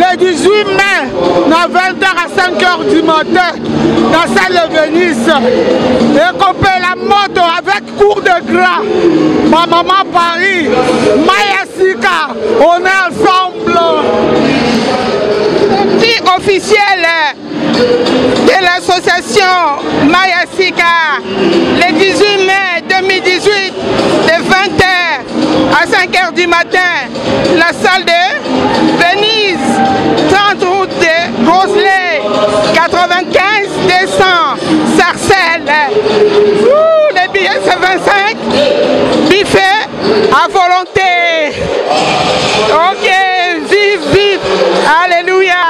Le 18 mai, à 20h à 5h du matin, dans la salle de Venise, et qu'on paie la moto avec cours de gras. Ma maman Paris, Maya Sika, on est ensemble. Qui officiel de l'association Maya Sika, le 18 mai 2018, de 20h à 5h du matin, la salle de Venise, 30 route de Roselay, 95 200, Sarcelles. Les billets c'est 25, buffet à volonté. Ok, vive, vive, alléluia.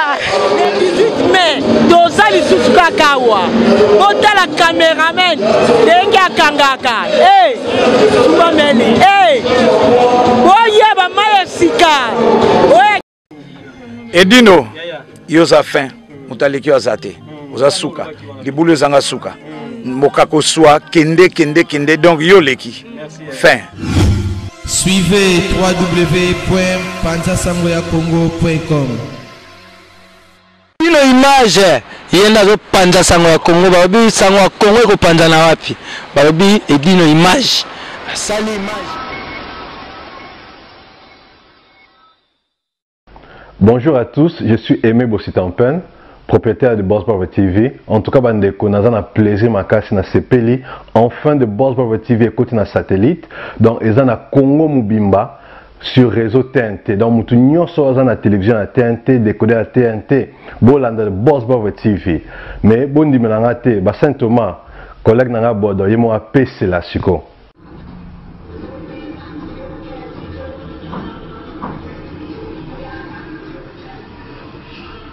Le 18 mai, Dozali Suskakawa, Mota la caméraman, Denga Kangaka, hey, Soumameli, hey, Oye Bamaya Sika, Oye. Edino, yoza fin, mutaliki wazate, oza suka, libulu zanga suka, mokako soa, kende, donc yoleki, fin. Suivez www.panzasangoyacongo.com. Ino image yenda zo panza sango ya Congo, babi sango ya Congo ko panza na wapi? Babi Edino image. Sali image. Bonjour à tous, je suis Aimé Bossitampen, propriétaire de Boss Brother TV. En tout cas, bandeko, nous avons un plaisir makasi na sepeli. Enfin de Boss Brother TV écoute na satellite. Donc, ils ont na Congo Mubimba sur réseau TNT. Donc, mutu nyonso ont na télévision na TNT, décodé à TNT. Bolanda de Boss Brother TV. Mais bon di melanga te, ba Saint Thomas, collègue nanga bodo, yemo apese la siko.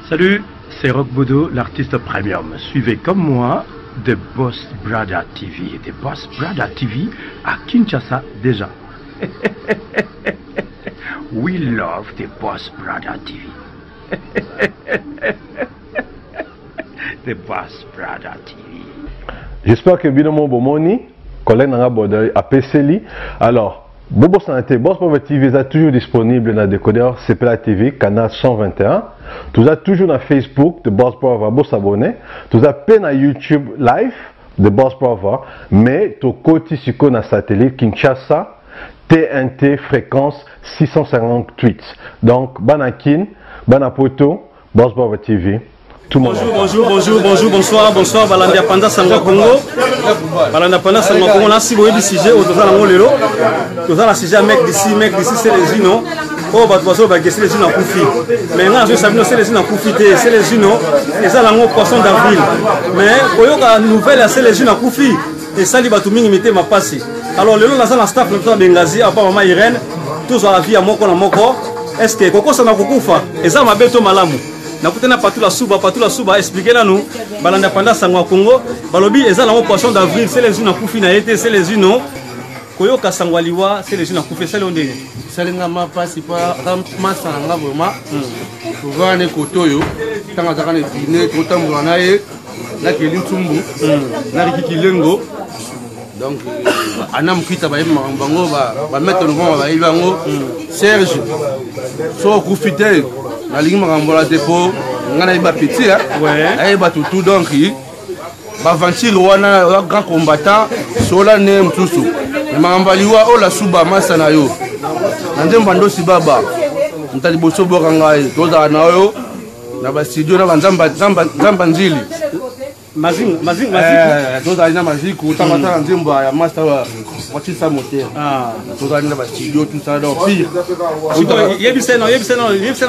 Salut, c'est Rock Bodo, l'artiste premium. Suivez comme moi The Boss Brother TV. The Boss Brother TV à Kinshasa déjà. We love The Boss Brother TV. The Boss Brother TV. J'espère que Binomo Bomoni, collègue Nanga Bodo, a PCLI. Alors, Bobo Santé, Boss Brother TV est toujours disponible dans le décodeur CPLA TV, canal 121. Tout ça toujours dans Facebook de Boss Brother, vous s'abonner. Tout ça peine à YouTube live de Boss Brother, mais tout côté sur le satellite Kinshasa, TNT fréquence 658. Donc, Banakin, Banapoto, Boss Brother TV. Tout le monde. Bonjour, bonsoir, Balanda Panda Sangwa Congo. Balanda Panda Sangwa Congo, là, si vous voyez le sujet, au total, on l'a tout ça, le sujet, mec d'ici, c'est les unos. Oh, bah, c'est les unos en Koufi. Mais là, je sais que c'est les unos en Koufi, c'est les unos, et ça, là, on poisson d'avril. Mais, au lieu la nouvelle, c'est les unos en Koufi. Et ça, il va tout imiter ma passe. Alors, le long, là, la staff, le Bengazi, à part maman Irène, tous à la vie à Moko, est-ce que Koko, ça n'a pas Koufa? Et ça, m'a béto malamu. Nakutana patula suba expliquer là nous balanda panda sangwa Congo balobi eza na poisson d'avril c'est les unes en kufi na été c'est les unes koyoka sangwa liwa c'est les unes en kufi c'est l'onde salinga ma pasi pa masanga vraiment souvent ne kotoyo tanga zakane dîner kotambola na ye na kelin tumbu na rikilengo donc anam kita ba bango ba mettre le vent ba ibango Serge so kufite na lingi makambola dépôt ngana iba petit ouais ba tout donc ba venture wana grand combattant sola ne mtusu makambaliwa ola suba masana yo nzemba ndo sibaba ntali boso boka ngai toza na yo na ba studio na nzamba nzili Mazing toza ina maziko tamata nzemba ya master wa watisa moteur toza ina ba studio tout ça donc pire yebisena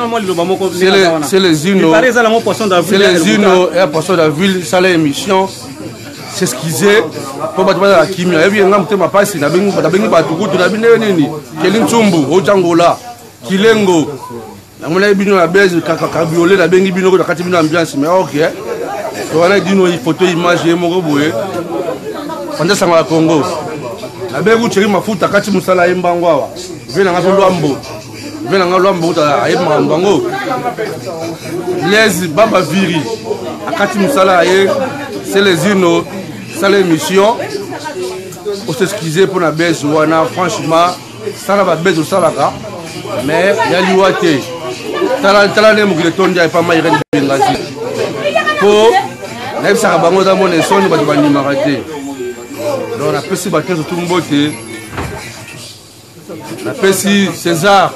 moi liloba moko c'est les unos c'est les unos et poisson d'avril ça la émission c'est ce qu'ils est pour battre la kimia et bien ngam tema pasi na bengi ba tukutu na bine nini kelin tumbu ojangola kilengo na mona bino la base kaka violer na bengi bino ko kati bino ambiance mais OK on a dit nos photos images moko boye panda sangwa Congo na bengu cheri mafuta kati musala embango awa vena nga lwambo ta ayema mbango les baba viri akati musala ye c'est les unos ça l'émission s'excuser pour la baisse wana franchement ça va baisse ça là mais ya liwate tala ne mugile tondi ay pa mai ren bengazi po na bisa bango za mone soni ba bani marate donc la pesi ba kezo tumbote la pesi César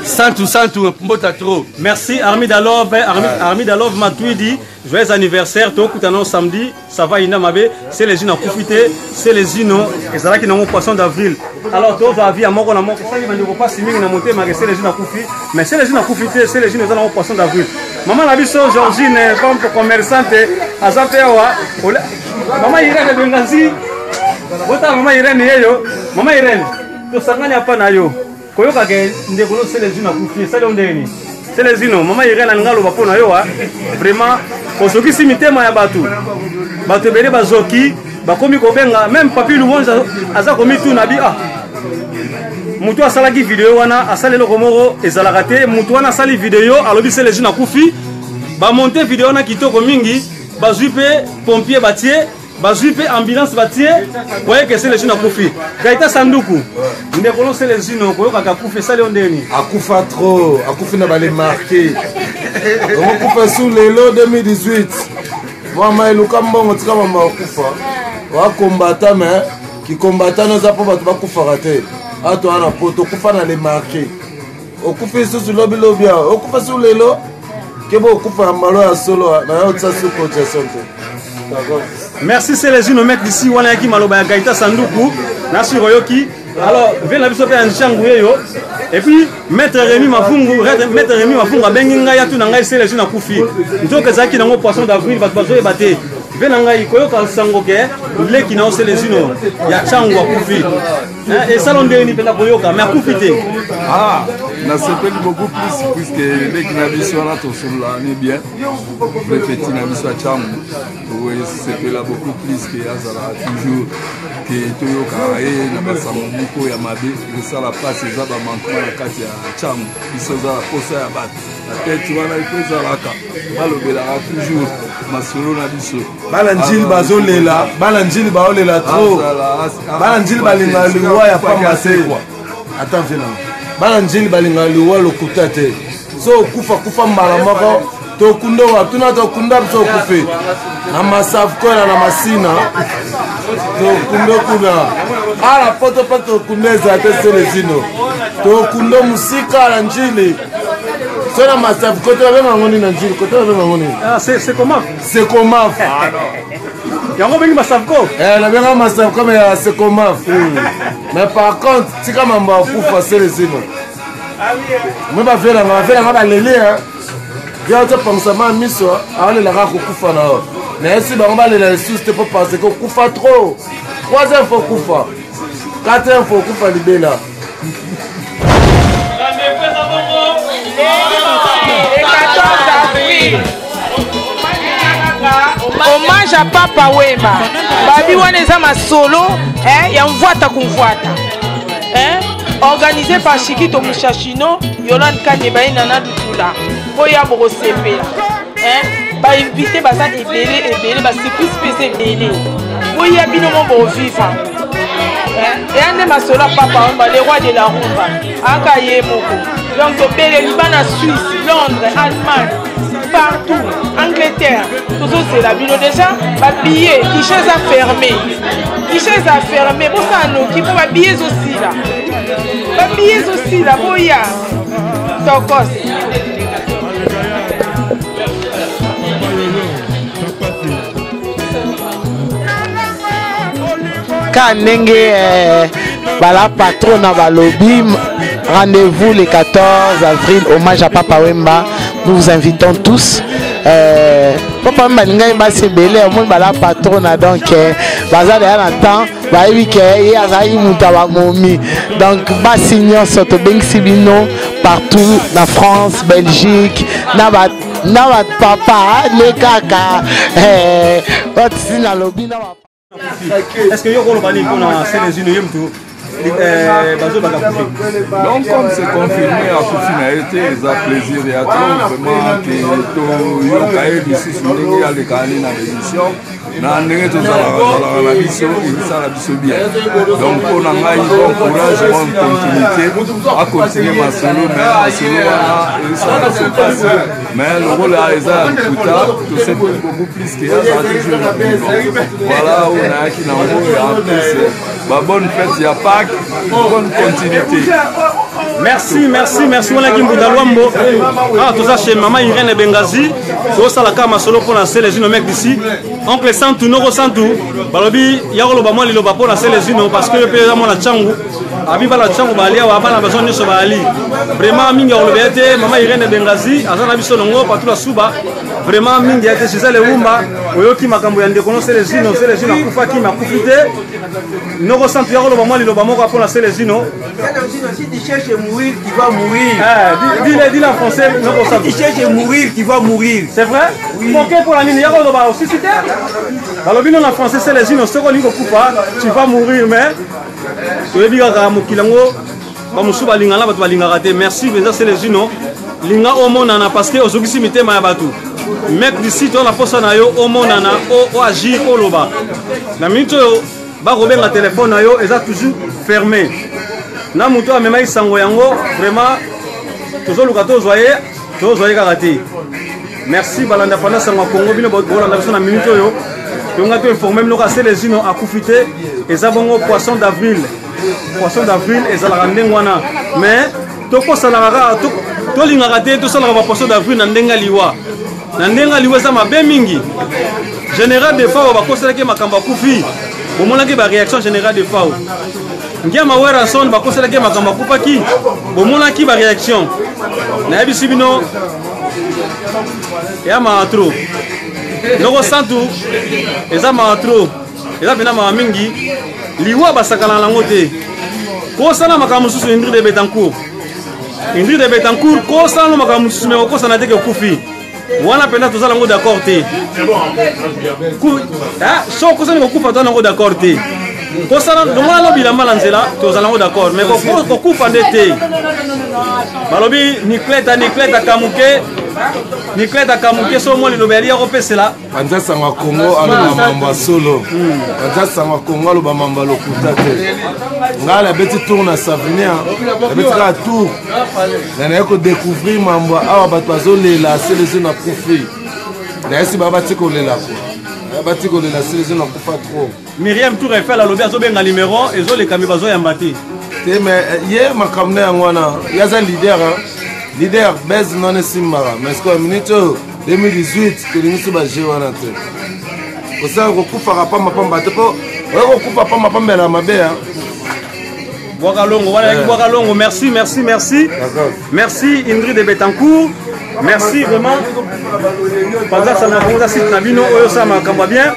Santu mbota trop. Merci Armi Dalov Matuidi. Joyeux anniversaire, tout le samedi, ça va inamabe, c'est les unes à profiter, c'est les unes et ça là qui n'ont poisson d'avril. Alors tout va vie à mort on a mort, ça il va ne pas si mine à monter mais c'est les unes à profiter, mais c'est les unes à profiter, c'est les unes à poisson d'avril. Maman la biso Georgine femme commerçante à Zapewa. Maman Irène de Bengazi. Bota maman Irène yo, maman Irène. To sanganya hapa na yo. Koyoka ke ndekolo c'est les unes à profiter, ça l'ondeni. C'est les unes, maman Irène ngalo ba pona yo vraiment osoki simitema ya batu batu bele bazoki bakomi kobenga même papi lumonza aza komi tu nabi ah mutu asalaki video wana asalelo komoro ezalaka te mutu wana asali video alobi c'est les unes akufi ba monter video na kitoko mingi bazui pe pompier batie bazui pe ambulance batie voyez que c'est les unes akufi Gaita Sanduku ndekolo c'est les unes koyoka kakufi sale ondeni akufa trop akufi na bale marqué on coupe sous les lots 2018. Moi, je suis un combattant, mais qui combattant nous a pas raté. À toi, on a poto, on a les marqués. On coupe sous le lobby, on coupe sous les lots. Que bon, on coupe un malo à solo, on a ça sous protection. Merci, c'est les unes mecs d'ici, on a qui maloba Gaita Sanduku, Nasi Royoki. Alors, viens la biso pe en Changouyo. Et puis, Maître Rémi Mafungu a benginga ya tu nangai c'est les jeunes akufi. Donc ezaki nango poisson d'avril va bazo e baté. Venangai koyo ka sango ke le ki na c'est les jeunes ya changu akufi. Et salon de ni pela koyoka mais akufité. Ah, na sepeli beaucoup plus puisque les qui na biso na to sur là ni bien. Le petit na biso changu. Oui, c'est là beaucoup plus que azala toujours que toyoka et na basango moko ya mabe que ça la place eza ba manquement na kati ya chamu biso za la posa ya bato la tête wana ikozalaka balobelaka toujours masolo na biso bala njili bazolela bala njili baolela trop bala njili balinga liwa ya pamba sekwa attends viens bala njili balinga liwa lokuta te so kufa mbala moko to kundo wa tuna to kunda biso kufe na masafu kola na masina to kundo kuna ala poto poto kundeza te selezino to kundo musika la njili sona masafu koto la benga ngoni na njili koto la benga ngoni ah c'est comment yango bengi masafu ko la benga masafu comme c'est comment mais par contre tika mambo kufa selezino me ba vela ngaba lele hein bien te penser ma miso allez la kufa na mais si ba ngaba lele sous te pas parce que kufa trop troisième fois kufa quatrième fois kufa libela hommage à Papa Wemba babi wana eza masolo ya mvwata kumvwata organisé par Chikito Mushashino Yolande Kanyeba Nana Dutula boya boko sepela ba invité baza ebele ba surprise pese ebele boya bino mo bo vivant et ande masolo Papa Wemba le roi de la rumba aka ye moko donc to bele libana Suisse Londres Allemagne partout Angleterre tout ça c'est la bino déjà ba billet guichets fermés pour ça nous qui pour ba billets aussi là ba billets aussi là boya tokos Kanenge bala patron na balobi rendez-vous le 14 avril hommage à Papa Wemba. Nous vous invitons tous. Papa Wemba ngai ba sebele au bala patron donc bazali à temps ba wiki et azali mutawa momi donc ba signor soto bengsibino partout na France, Belgique, na papa le kaka est-ce que yo ko bali pour na c'est les unes yemtu Donc comme c'est confirmé à Koufinalité, ils ont plaisir et à tout vraiment que tout yokaye d'ici sur les gars les canines à l'émission. Na ndenge tozalaka na biso ezala biso bien. Donc on a eu bon courage, bonne continuité à continuer masolo mais ça se passe. Mais le rôle à Eza Kuta, tout c'est beaucoup plus que ça. Voilà, on a qui n'a pas plus bonne fête, il y a Pâques, bonne continuité. Merci, merci, merci. On a qui Mboudalouambo. Ah, tout ça chez Maman Irène Bengazi. Tout ça la cama solo pour lancer les unes mecs d'ici. Oncle Santou, Noro Santou. Balobi, Yaro Bamon, il va pour lancer les unes parce que le pays a mon Tchangou. Abiba la Tchangou Balia ou Abana besoin de Sobali. Vraiment, Minga Olobete, Maman Irène Bengazi, Azana Bisonongo, Patula Suba. Vraiment, Minga était chez elle, Wumba. Oyoki Makambo Yande, connaissez les unes, c'est les unes, Koufa qui m'a profité. Noro Santou, Yaro Bamon, il va pour lancer les unes. Si tu cherches à mourir, tu vas mourir. Dis-le en français. Si tu cherches à mourir, tu vas mourir. C'est vrai? Oui. Pour la ligne, il y a aussi cité. Dans le bilan en français, c'est les unes, tu vas mourir, mais tu veux dire à Mokilango, merci, c'est les unes. Linga au monde parce que aujourd'hui si mité mayabatu. Mec d'ici, tu as la force na yo au monde au agir au loba. La minute ba robin la téléphone na yo, ils ont toujours fermé. Na muto amema isango yango vraiment tozoluka tozoye karaté. Merci balanda pana sango Congo bino bolanda biso na minute oyo tonga to informer mnoka c'est les unes à Koufité ezabongo poisson d'avril ezala ndengwana mais toko salaka to lingaka te to salaka poisson d'avril na ndenga liwa za mabe mingi général de fao ba kosela ke makamba kufi bomona ke ba réaction générale de fao ngia mawera son ba kosela ke makamba kupaki bomona ki ba réaction na yebisi bino ya maatro noko santu eza maatro eza bina ma mingi liwa basakala lango te ko sana makamu susu Ingrid de Betancourt ko sana makamu susu me ko sana te ke kufi wana pena tozala ngo d'accord te so ko sana ko kufa tona ngo d'accord te ko sana ndonga lo bilamba na nzela tozala ngo d'accord mais ko kufa ndete balobi nikleta kamuke so mo liloba ya kopesela banza sanga Congo alo mambo solo banza sanga Congo alo mambo lokuta te ngala beti tour na Savinia beti ka tour na ko découvrir mambo awa bato azolela c'est les zones à profit na esi baba tiko lela ko bati ko lela c'est les zones à kufa trop Myriam Tour Eiffel alobi azobenga numéro ezo le kami bazo yamba te mais ye makamne ngwana yaza leader base non esimbara mais que minute 2018 que l'imisi ba jewana te osa ko kufa pa mapamba te po ko kufa pa mapamba la mabe Boakalongo, merci Ingrid de Betancourt, merci vraiment Panza Samakonga site Nabino Oyo Sama Kamba bien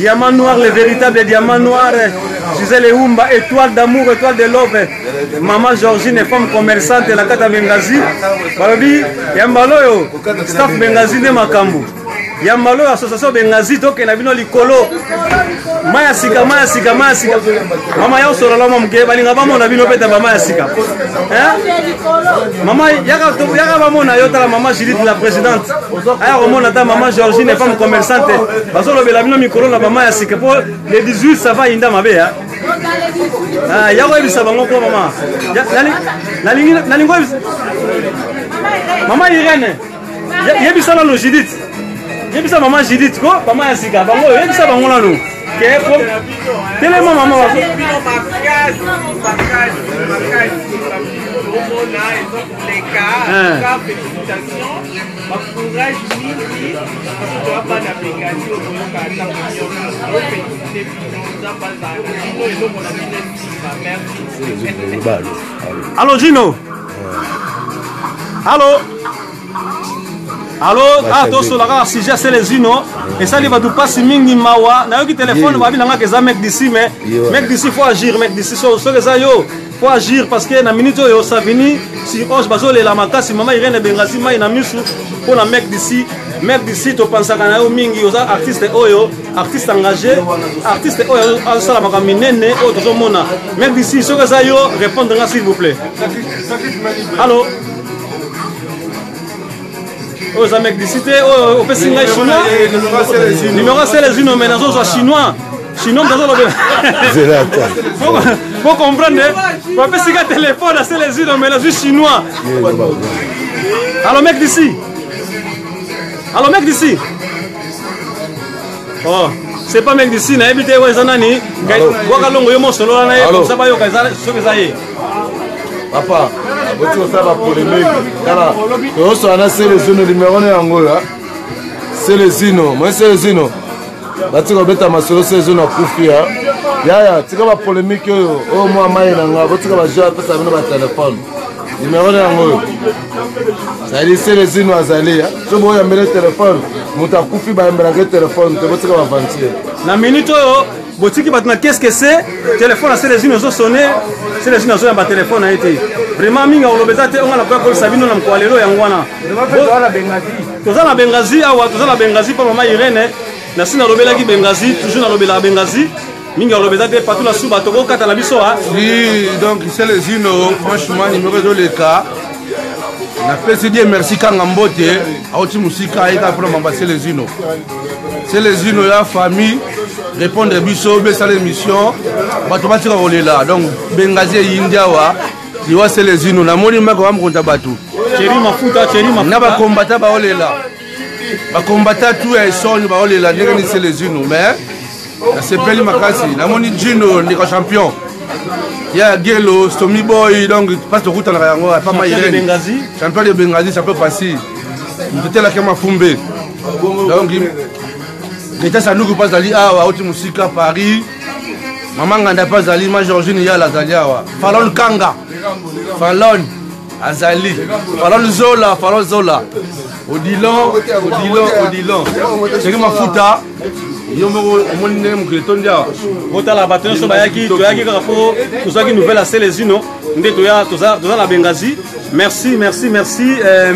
Diamant noir, le véritable diamant noir. Gisèle Eumba, étoile d'amour, étoile de love. Maman Georgine, femme commerçante, la Kata Bengazi. Balobi, Yambalo, staff Bengazi de Makambu. Yambalo, association Bengazi, donc il y a vino likolo. Maya sika. Mama yao sora la mamke, balinga bamo na vino peta mama sika. Maman, yaka bamo na yota la maman Judith la présidente. Aya romona ta maman Georgine, femme commerçante. Basolo bela vino mikolo na mama sika. Pour les 18 ça va inda mabe ya. Ah, yako ebisa bango ko mama. Na lingwa Maman Irène. Yebisa la Judith. Yebisa maman Judith ko mama sika bango yebisa bango la no. Tellement maman Allô Gino. Allô. Allô, to solaka sujet c'est les uno et ça va tout passer mingi mawa na yo ki téléphone ba bilanga que ça mec d'ici mais mec d'ici faut agir mec d'ici so que ça yo faut agir parce que na minute yo ça vini si os bazole la makasi maman Irène Bengazi mai na misu pour la mec d'ici mec d'ici topensaka na yo mingi oza artiste oyo artiste engagé artiste oyo azosala makambo minene oyo tozomona mec d'ici soki eza yo répondre nga s'il vous plaît. Allo oyo eza mec d'ici te oyo opesi ngai chinois numéro c'est les unes mais nazozwa chinois chinois mtazolobela faut comprendre opesi nga téléphone c'est les unes mais nazwi chinois. Allo mec d'ici. Allo mec d'ici. Oh, c'est pas mec d'ici, na habité ouais zanani. Waka longo yo mosolo na ye comme ça ba yo ka soki za ye. Papa, boto ça va polémique. Kala, to so ana c'est les uno numéro na ngola. C'est les uno, moi c'est les uno. Bati ko beta masolo c'est les uno kufia. Ya, tika ba polémique yo. Oh moi mai na nga, boto ba joa pesa bino ba téléphone. Numéro na ngola. Ça dit c'est les uno azali. Je boy ya mele téléphone. Muta kufi ba mbela ke téléphone, te boto ba vantir. Na minute yo botiki batna qu'est-ce que c'est? Téléphone c'est les uno zo sonner. C'est les uno zo ya téléphone a été. Vraiment minga olobeza te on a la ko sabino na mkwalelo yangwana. Toza na Bengazi awa toza na Bengazi pa mama Irene. Na sina lobela ki Bengazi, toujours na lobela Bengazi. Minga lobeza te patu la suba toko kata na biso ha. Oui, donc c'est les uno franchement numéro de l'état. Na pesi die merci kanga mbote auti musika eka pour m'ambasser les uno. C'est les uno la famille répondre biso be sala émission bato batira olela donc Bengazi India wa diwa c'est les uno na moni mako wa mkonta batu. Chéri mafuta na ba combattant ba olela. Ba combattant tout est sonne ba olela ndenge c'est les uno mais na sepeli makasi na moni Gino ndiko champion. Ya Gelo, Stomy Boy, donc passe de route en Rayango, pas mal champion de Bengazi, ça peut passer. C'était la Kema Fumbe. Donc, l'état ça nous qui passe d'aller à Haute Musica, Paris. Maman n'a pas d'aller, ma Georgine, ya la Zaliawa. Fallon Kanga, Fallon Azali, Fallon Zola. Odilon. C'est comme ma fouta. Botala bato so bayaki toyaki kaka po tozaki nouvelle à Célésino nde toza na Bengazi. Merci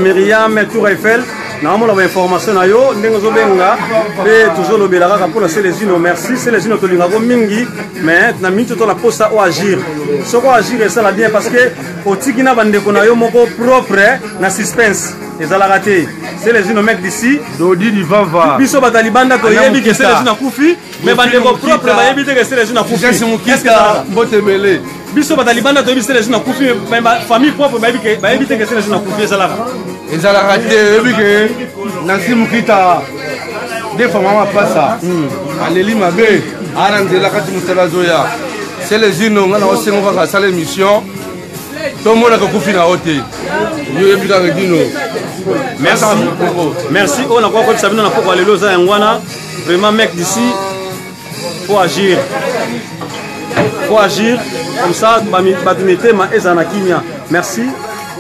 Myriam Tour Eiffel na mo la information na yo ndenge zo benga pe toujours lobela kaka pour la Célésino. Merci Célésino to linga ko mingi mais na minute to la posta o agir soko agir ça la bien parce que otiki na bandeko na yo moko propre na suspense ezala raté. C'est les uno mec d'ici Dodi di Vava biso batalibanda to yebi que c'est les uno kufi mais bandeko propre ba yebi que c'est les uno kufi qu'est-ce que ça mbotebele biso batalibanda to yebi c'est les uno kufi mais famille propre ba yebi que c'est les uno kufi ezala raté yebi que Nancy Mukita des fois maman passa aleli mabe arangela kati musala zoya c'est les uno ngana osengo ka sala émission tout le monde a kufi na hotel yo yebi ka Dino. Merci. On a quoi ça vient pour aller loza ngwana. Vraiment mec d'ici faut agir. Comme ça batunete ma ezana kimia. Merci.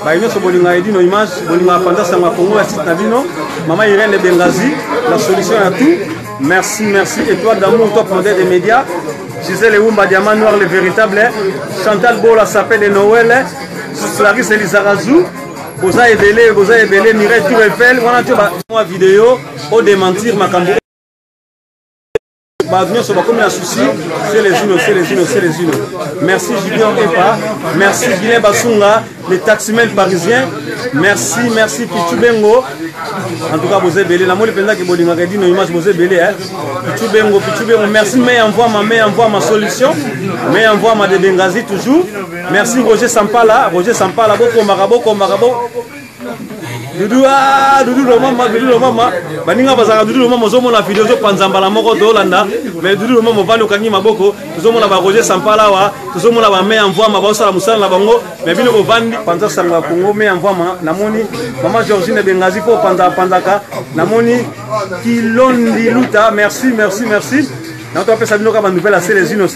Ba ino so bolinga Edino image bolinga panda sanga Congo ya site na bino. Maman Irene Bengazi, la solution à tout. Merci. Et toi d'amour top modèle des médias. Gisèle Oumba Diamant Noir le véritable. Chantal Bola s'appelle de Noël. Clarisse Elizarazou. Vous avez belé, Mireille Tour Eiffel, on a tout ma vidéo, au démentir ma caméra. C'est les unes. Merci Julien Epa, merci Guilain Bassunga, les taximens parisiens. Merci Pichu Bengo. En tout cas, vous avez belé. La molle pendant que vous avez dit nos images, vous avez belé. Pichu Bengo. Merci, mais envoie ma solution. Mais envoie ma de Bengazi toujours. Merci Roger Sampala, beaucoup marabo. Doudou le maman. Baninga bazaka Doudou le maman, zomo la vidéo zo panzambala moko to Hollanda. Mais Doudou le maman valo kangi maboko, zomo la ba Roger Sampala wa, zomo la ba me envoie ma ba sala musala la bango. Mais bino vandi panza sanga Congo me envoie ma namoni maman Georgine Bengazi po panzaka namoni kilondi luta. Merci. Nous avons fait une nouvelle à Célésino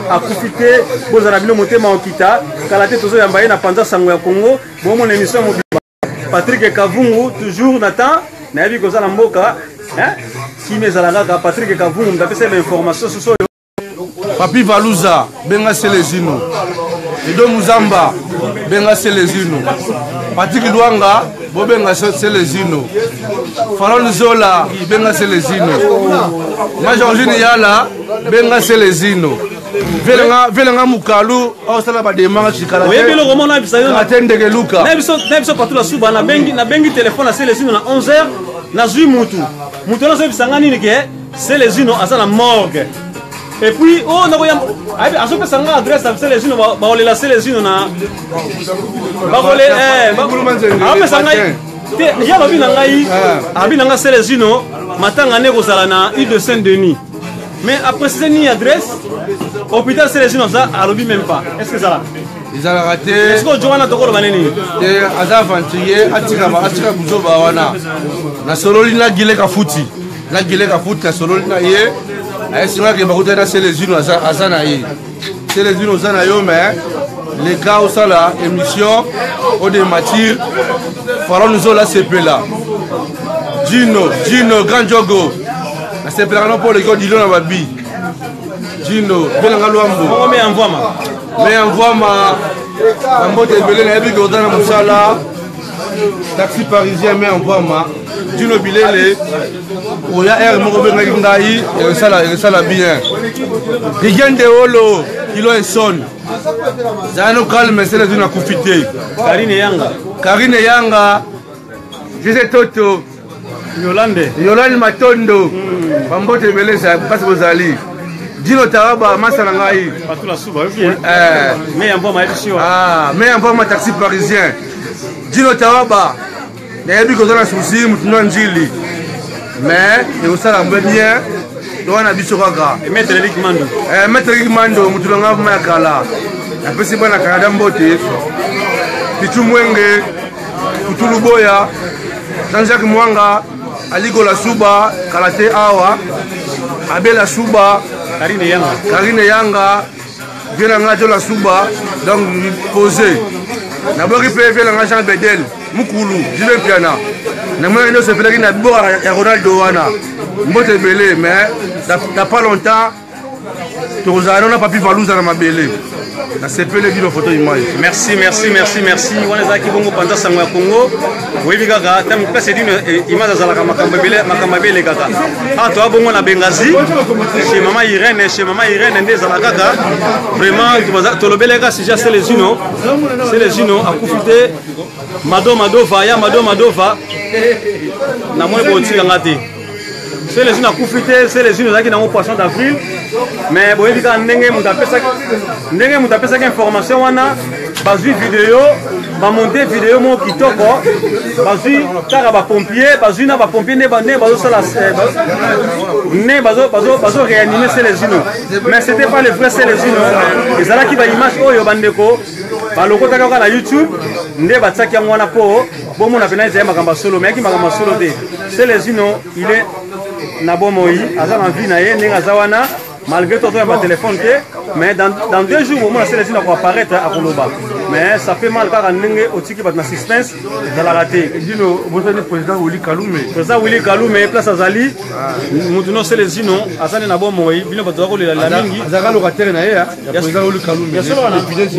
à profiter de la ville de Maokita. Kalaté toujours yambaye na panza sango ya Congo. Bon mon émission Patrick Kavungu toujours Nathan. Na yebi koza na mboka. Qui me zalaka Patrick Kavungu m'ta fait l'information sur Papi Valouza benga Célésino. Edo Muzamba benga Selezino Patrick Luanga bobenga Selezino Faron Zola benga Selezino Major Jini Yala benga Selezino Velenga Mukalu osala ba demanga chikala oyebi le roman na bisayo atendeke luka na biso patula suba na bengi téléphone na Selezino na 11h na zui mutu na so bisanga nini ke Selezino asala morgue. Et puis, oh, on a azo pesa nga adresse à Selezino ba olela Selezino na ba olé pesa nga te ya lobi na ngai abi na nga Selezino matanga ne kozala na île de Saint-Denis. Mais après c'est ni adresse hôpital Selezino ça alobi même pas. Est-ce que ça là? Ils ont raté. Est-ce que Johanna tokolo baneni? Et azavanturier atika buzoba wana. Na sololi na gile ka futi. La gile ka futi na sololi na ye. C'est vrai que Selezino Azana yi. Selezino Azana yo mais les gars au sala émission au de matière Faron nous la CP là. Gino Grand Jogo. La CP là non pour les gars d'Ilo na babi. Gino Belanga Luambo. Mais envoie ma mbote belé na ebi godana musala. Taxi parisien mais envoie ma Gino Bilele. Il y a un mot et ça l'a bien. Il y a des holos qui l'ont sonné. Zano calme, c'est une confité. Karine Yanga, José Toto, Yolande Matondo, Bambote Beleza, passe vos alliés. Dino Taraba, Massalangaï. Mais un bon taxi parisien. Dino Taraba, il y a eu un souci, Moutounan-Djili. Mais il y a bien, il y a un Maître Eric Mando. Maître Eric Mando, Moutulanga Makala. Après, c'est bon, la Canada Mbote. Pichu Mwenge, Kutulu Boya, Jean-Jacques Mwanga, Aligo La Souba, Karate Awa, Abela Souba, Karine Yanga, Vienanga de La Souba, donc posé. D'abord, il peut faire Jean Bedel, Moukoulou, Julien Piana. Je ne sais pas si il y a Ronaldo Wana. Je belé, mais t'as pas longtemps, tu n'as pas pu valoir dans ma belé. C'est peu les photo image. Merci. On est aquí Congo pendant Sangwa Congo. Oui, gaga, tam place d'une image à la Makamabele gaga. Ah, toi, bon, on a Bengazi. Chez maman Irène, des Alagaga. Vraiment, tu le bel gars, si j'ai Selezino a profité. Mado Vaya, na moi boti ngati. Selezino a profité, Selezino zaki na mon poisson d'avril. Mais boye bika ndenge mutapesa information wana bazui vidéo ba monter vidéo mo kitoko bazui kaka ba pompier bazui na ba pompier ne bazo sala ne bazo réanimer Selezino. Mais c'était pas le vrai Selezino. Ezala ki ba image oyo bandeko ba lokota kaka na YouTube nde batsaki yango wana po bomo na pena ezema makamba solo mais ki makamba solo te. Selezino il est na bomoi azana vie na ye ndenge azawana. Malgré tout, il y a un téléphone, mais dans 2 jours, on a Selezino qui va apparaître à Koloba. Mais ça fait mal car on a aussi qui va dans l'assistance de la rater. Il dit le président Willy Kaloume. Le président Willy Kaloume, place à Zali. Nous Selezino, Azane Nabo Moï, il va devoir la mingi. Azara locataire, il y a président Willy Kaloume. Il y a seulement un épisode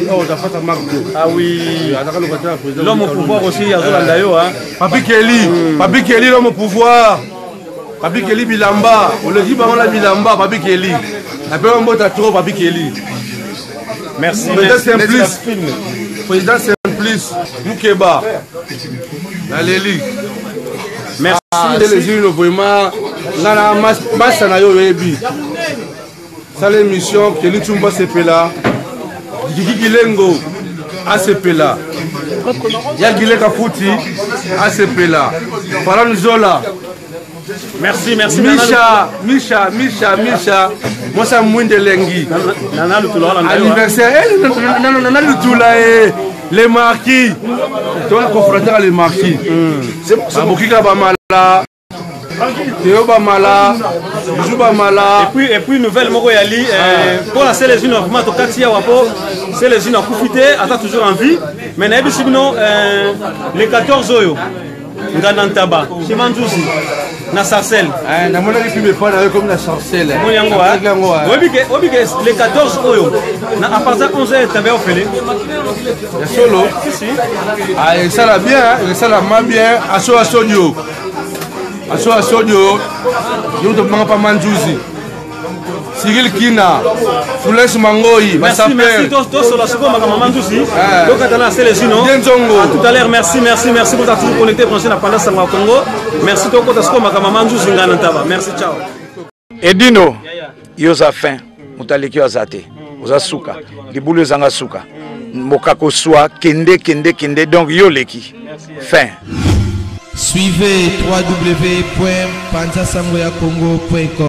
ah oui, l'homme au pouvoir aussi, Azora Ndayo. Papi Kelly, l'homme au pouvoir. Papi Kelly Bilamba, on le dit par la Bilamba, Papi Kelly. Après on botte à trop Papi Kelly. Merci. Président Simplice, Moukeba, Naléli. Merci. Selezino vraiment, nana massa na yo yebi. Ça l'émission Kelly Tumba Sepela, Gigi Gilengo, Asepela. Yagile Kafuti, Asepela. Faran Zola. Merci. Misha. Moi, ça mouine de Lengi. Anniversaire. Nana Lutula et les marquis. Tu vas confronter les marquis. C'est Bokika Bamala. Théo Bamala. Bijou Bamala. Et puis, nouvelle Moroyali. Pour la Selezino, vraiment, tu as Wapo. Selezino a profité, attend toujours en vie. Mais nous avons les 14 euros. ngana ntaba chez Manzuzi na Sarcelles na mona ki me pas na comme na Sarcelles mon yango obike les 14 oyo na à partir 11h tabe ofele ya solo si ah ça la bien ça la ma bien aso asodio nous te manque pas Manzuzi Cyril Kina, Foules Mangoyi, merci, tous sur la seconde, Manzuzi. Donc, tout à l'heure, merci pour t'avoir toujours connecté, branché la Panda Sangwa Congo. Merci, tout le monde, Manzuzi, merci, ciao. Edino, yoza fin, mutaleki azate, oza suka, libulu zanga suka, mokako soa, kende, donc yoleki, fin. Suivez www.panzasangoyacongo.com.